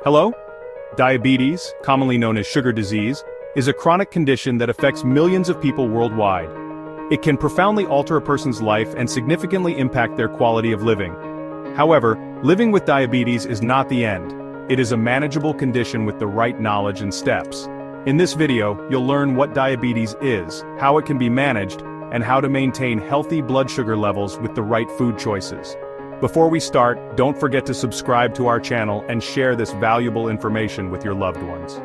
Hello? Diabetes, commonly known as sugar disease, is a chronic condition that affects millions of people worldwide. It can profoundly alter a person's life and significantly impact their quality of living. However, living with diabetes is not the end. It is a manageable condition with the right knowledge and steps. In this video, you'll learn what diabetes is, how it can be managed, and how to maintain healthy blood sugar levels with the right food choices. Before we start, don't forget to subscribe to our channel and share this valuable information with your loved ones.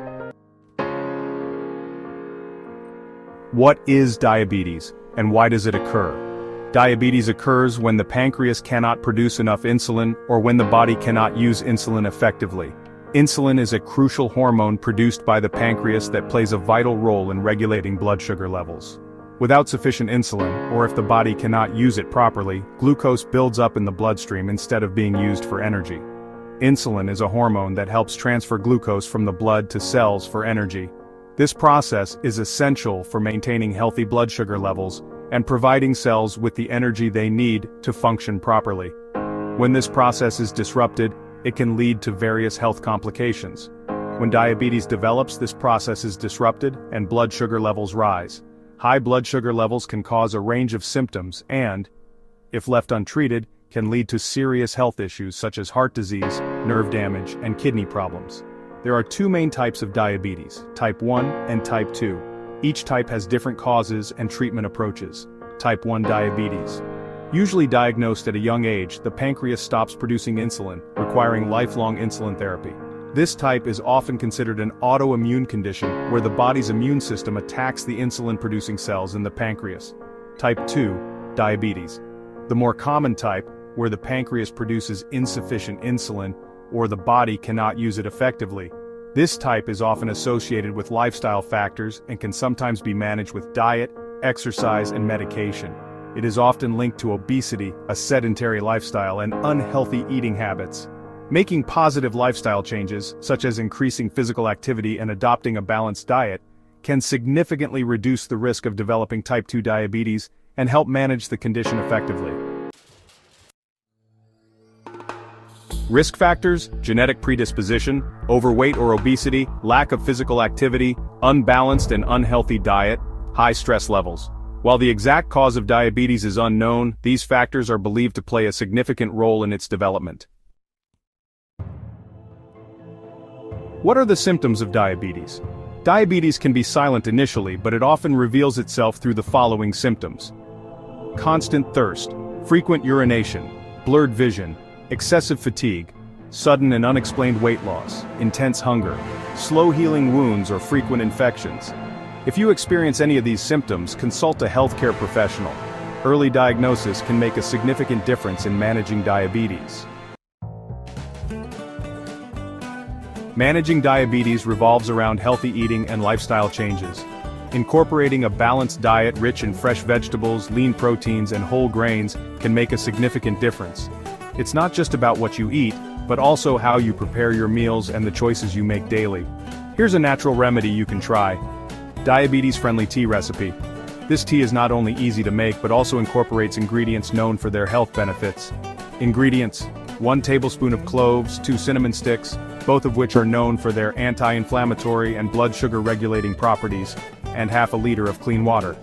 What is diabetes, and why does it occur? Diabetes occurs when the pancreas cannot produce enough insulin or when the body cannot use insulin effectively. Insulin is a crucial hormone produced by the pancreas that plays a vital role in regulating blood sugar levels. Without sufficient insulin, or if the body cannot use it properly, glucose builds up in the bloodstream instead of being used for energy. Insulin is a hormone that helps transfer glucose from the blood to cells for energy. This process is essential for maintaining healthy blood sugar levels and providing cells with the energy they need to function properly. When this process is disrupted, it can lead to various health complications. When diabetes develops, this process is disrupted and blood sugar levels rise. High blood sugar levels can cause a range of symptoms and, if left untreated, can lead to serious health issues such as heart disease, nerve damage, and kidney problems. There are two main types of diabetes, type 1 and type 2. Each type has different causes and treatment approaches. Type 1 diabetes. Usually diagnosed at a young age, the pancreas stops producing insulin, requiring lifelong insulin therapy. This type is often considered an autoimmune condition where the body's immune system attacks the insulin-producing cells in the pancreas. Type 2 diabetes. The more common type, where the pancreas produces insufficient insulin or the body cannot use it effectively. This type is often associated with lifestyle factors and can sometimes be managed with diet, exercise, and medication. It is often linked to obesity, a sedentary lifestyle, and unhealthy eating habits. Making positive lifestyle changes, such as increasing physical activity and adopting a balanced diet, can significantly reduce the risk of developing type 2 diabetes and help manage the condition effectively. Risk factors: genetic predisposition, overweight or obesity, lack of physical activity, unbalanced and unhealthy diet, high stress levels. While the exact cause of diabetes is unknown, these factors are believed to play a significant role in its development. What are the symptoms of diabetes? Diabetes can be silent initially, but it often reveals itself through the following symptoms: constant thirst, frequent urination, blurred vision, excessive fatigue, sudden and unexplained weight loss, intense hunger, slow healing wounds or frequent infections. If you experience any of these symptoms, consult a healthcare professional. Early diagnosis can make a significant difference in managing diabetes. Managing diabetes revolves around healthy eating and lifestyle changes. Incorporating a balanced diet rich in fresh vegetables, lean proteins, and whole grains can make a significant difference. It's not just about what you eat, but also how you prepare your meals and the choices you make daily. Here's a natural remedy you can try. Diabetes-friendly tea recipe. This tea is not only easy to make but also incorporates ingredients known for their health benefits. Ingredients: 1 tablespoon of cloves, 2 cinnamon sticks, both of which are known for their anti-inflammatory and blood sugar regulating properties, and half a liter of clean water.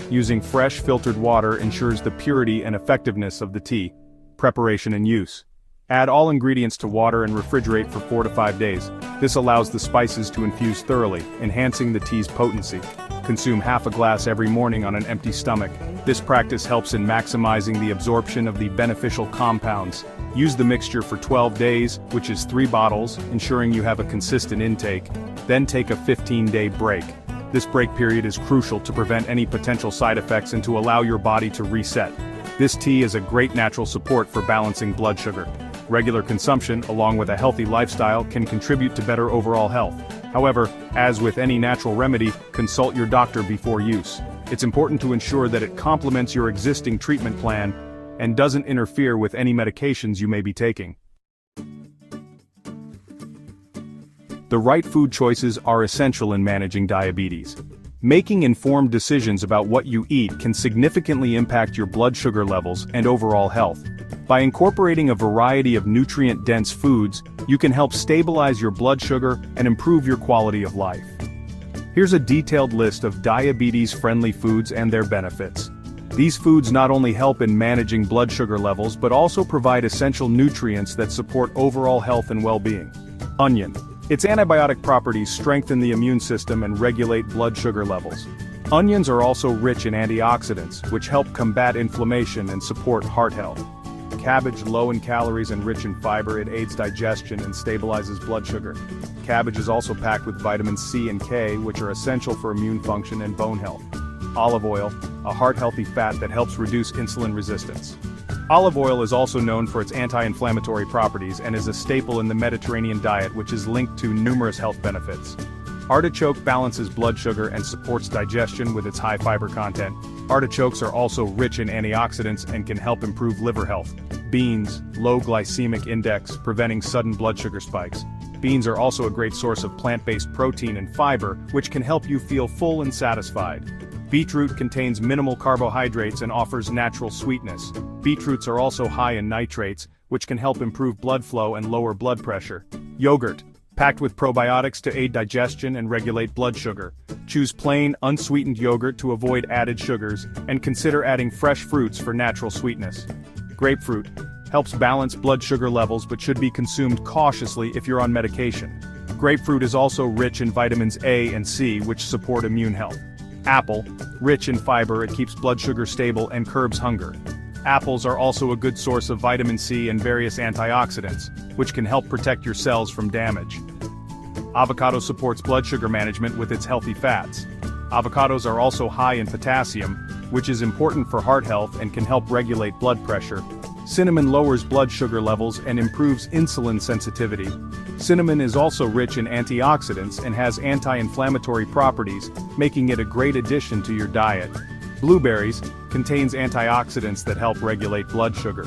Using fresh filtered water ensures the purity and effectiveness of the tea. Preparation and use. Add all ingredients to water and refrigerate for 4 to 5 days. This allows the spices to infuse thoroughly, enhancing the tea's potency. Consume half a glass every morning on an empty stomach. This practice helps in maximizing the absorption of the beneficial compounds. Use the mixture for 12 days, which is 3 bottles, ensuring you have a consistent intake. Then take a 15-day break. This break period is crucial to prevent any potential side effects and to allow your body to reset. This tea is a great natural support for balancing blood sugar. Regular consumption, along with a healthy lifestyle, can contribute to better overall health. However, as with any natural remedy, consult your doctor before use. It's important to ensure that it complements your existing treatment plan and doesn't interfere with any medications you may be taking. The right food choices are essential in managing diabetes. Making informed decisions about what you eat can significantly impact your blood sugar levels and overall health. By incorporating a variety of nutrient-dense foods, you can help stabilize your blood sugar and improve your quality of life. Here's a detailed list of diabetes-friendly foods and their benefits. These foods not only help in managing blood sugar levels but also provide essential nutrients that support overall health and well-being. Onion. Its antibiotic properties strengthen the immune system and regulate blood sugar levels. Onions are also rich in antioxidants, which help combat inflammation and support heart health. Cabbage, low in calories and rich in fiber, it aids digestion and stabilizes blood sugar. Cabbage is also packed with vitamins C and K, which are essential for immune function and bone health. Olive oil, a heart-healthy fat that helps reduce insulin resistance. Olive oil is also known for its anti-inflammatory properties and is a staple in the Mediterranean diet, which is linked to numerous health benefits. Artichoke balances blood sugar and supports digestion with its high fiber content. Artichokes are also rich in antioxidants and can help improve liver health. Beans, low glycemic index, preventing sudden blood sugar spikes. Beans are also a great source of plant-based protein and fiber, which can help you feel full and satisfied. Beetroot contains minimal carbohydrates and offers natural sweetness. Beetroots are also high in nitrates, which can help improve blood flow and lower blood pressure. Yogurt, packed with probiotics to aid digestion and regulate blood sugar. Choose plain, unsweetened yogurt to avoid added sugars, and consider adding fresh fruits for natural sweetness. Grapefruit helps balance blood sugar levels but should be consumed cautiously if you're on medication. Grapefruit is also rich in vitamins A and C, which support immune health. Apple, rich in fiber, it keeps blood sugar stable and curbs hunger. Apples are also a good source of vitamin C and various antioxidants, which can help protect your cells from damage. Avocado supports blood sugar management with its healthy fats. Avocados are also high in potassium, which is important for heart health and can help regulate blood pressure. Cinnamon lowers blood sugar levels and improves insulin sensitivity. Cinnamon is also rich in antioxidants and has anti-inflammatory properties, making it a great addition to your diet. Blueberries contains antioxidants that help regulate blood sugar.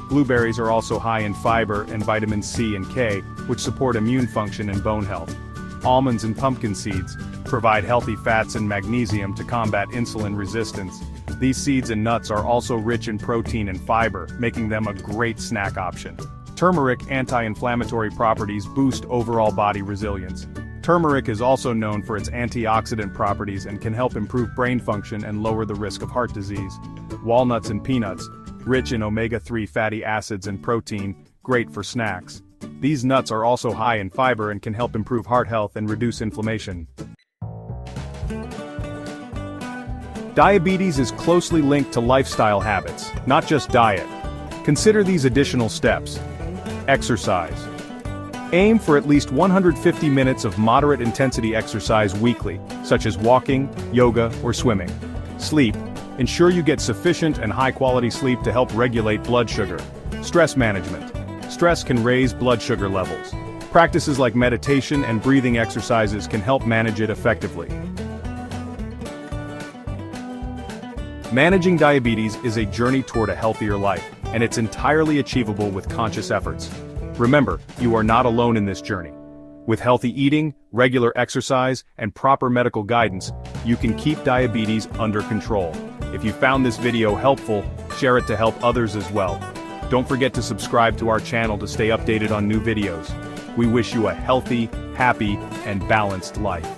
Blueberries are also high in fiber and vitamins C and K, which support immune function and bone health. Almonds and pumpkin seeds provide healthy fats and magnesium to combat insulin resistance. These seeds and nuts are also rich in protein and fiber, making them a great snack option. Turmeric anti-inflammatory properties boost overall body resilience. Turmeric is also known for its antioxidant properties and can help improve brain function and lower the risk of heart disease. Walnuts and peanuts, rich in omega-3 fatty acids and protein, great for snacks. These nuts are also high in fiber and can help improve heart health and reduce inflammation. Diabetes is closely linked to lifestyle habits, not just diet. Consider these additional steps. Exercise. Aim for at least 150 minutes of moderate intensity exercise weekly, such as walking, yoga, or swimming. Sleep. Ensure you get sufficient and high-quality sleep to help regulate blood sugar. Stress management. Stress can raise blood sugar levels. Practices like meditation and breathing exercises can help manage it effectively. Managing diabetes is a journey toward a healthier life, and it's entirely achievable with conscious efforts. Remember, you are not alone in this journey. With healthy eating, regular exercise, and proper medical guidance, you can keep diabetes under control. If you found this video helpful, share it to help others as well. Don't forget to subscribe to our channel to stay updated on new videos. We wish you a healthy, happy, and balanced life.